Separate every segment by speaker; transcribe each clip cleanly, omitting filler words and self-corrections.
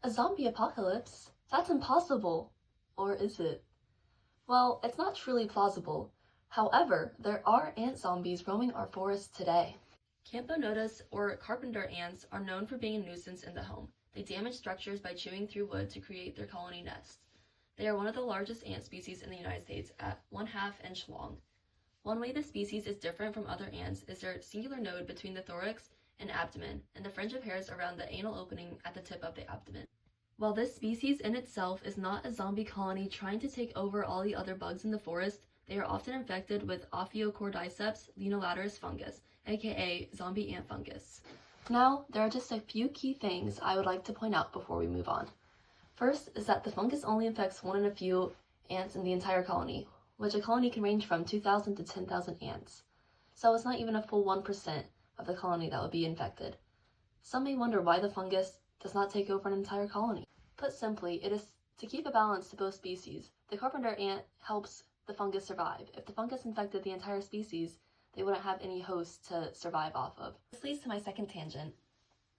Speaker 1: A zombie apocalypse? That's impossible. Or is it? Well, it's not truly plausible. However, there are ant zombies roaming our forests today. Camponotus or carpenter ants are known for being a nuisance in the home. They damage structures by chewing through wood to create their colony nests. They are one of the largest ant species in the United States at 1/2 inch long. One way this species is different from other ants is their singular node between the thorax and abdomen and the fringe of hairs around the anal opening at the tip of the abdomen. While this species in itself is not a zombie colony trying to take over all the other bugs in the forest, they are often infected with ophicordyceps unilateralis fungus, aka zombie ant fungus. Now, there are just a few key things I would like to point out before we move on. First is that the fungus only infects one in a few ants in the entire colony, which a colony can range from 2,000 to 10,000 ants. So it's not even a full 1% of the colony that would be infected. Some may wonder why the fungus does not take over an entire colony. Put simply, it is to keep a balance to both species. The carpenter ant helps the fungus survive. If the fungus infected the entire species, they wouldn't have any host to survive off of. This leads to my second tangent.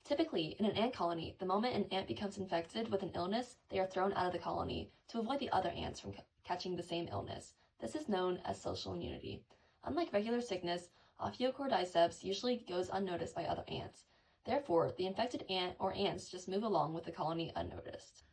Speaker 1: Typically, in an ant colony, the moment an ant becomes infected with an illness, they are thrown out of the colony to avoid the other ants from catching the same illness. This is known as social immunity. Unlike regular sickness, ophicordyceps usually goes unnoticed by other ants. Therefore, the infected ant or ants just move along with the colony unnoticed.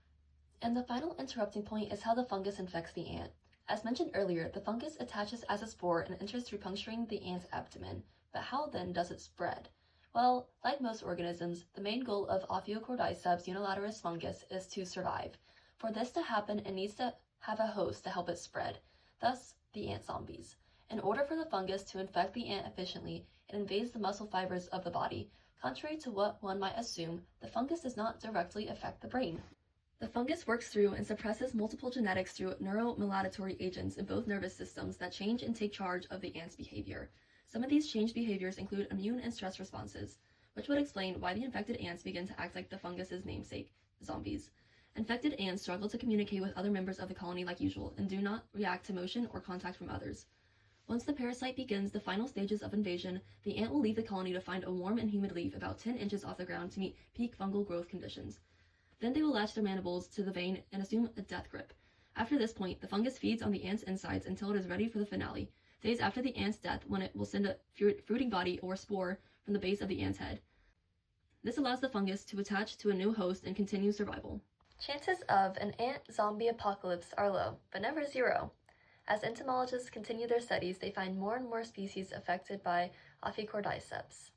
Speaker 1: And the final interrupting point is how the fungus infects the ant. As mentioned earlier, the fungus attaches as a spore and enters through puncturing the ant's abdomen. But how then does it spread? Well, like most organisms, the main goal of ophicordyceps unilateralis fungus is to survive. For this to happen, it needs to have a host to help it spread, thus the ant zombies. In order for the fungus to infect the ant efficiently, it invades the muscle fibers of the body. Contrary to what one might assume, the fungus does not directly affect the brain. The fungus works through and suppresses multiple genetics through neuromodulatory agents in both nervous systems that change and take charge of the ant's behavior. Some of these changed behaviors include immune and stress responses, which would explain why the infected ants begin to act like the fungus's namesake, zombies. Infected ants struggle to communicate with other members of the colony like usual and do not react to motion or contact from others. Once the parasite begins the final stages of invasion, the ant will leave the colony to find a warm and humid leaf about 10 inches off the ground to meet peak fungal growth conditions. Then they will latch their mandibles to the vein and assume a death grip. After this point, the fungus feeds on the ant's insides until it is ready for the finale, days after the ant's death, when it will send a fruiting body or spore from the base of the ant's head. This allows the fungus to attach to a new host and continue survival. Chances of an ant zombie apocalypse are low, but never zero. As entomologists continue their studies, they find more and more species affected by ophicordyceps.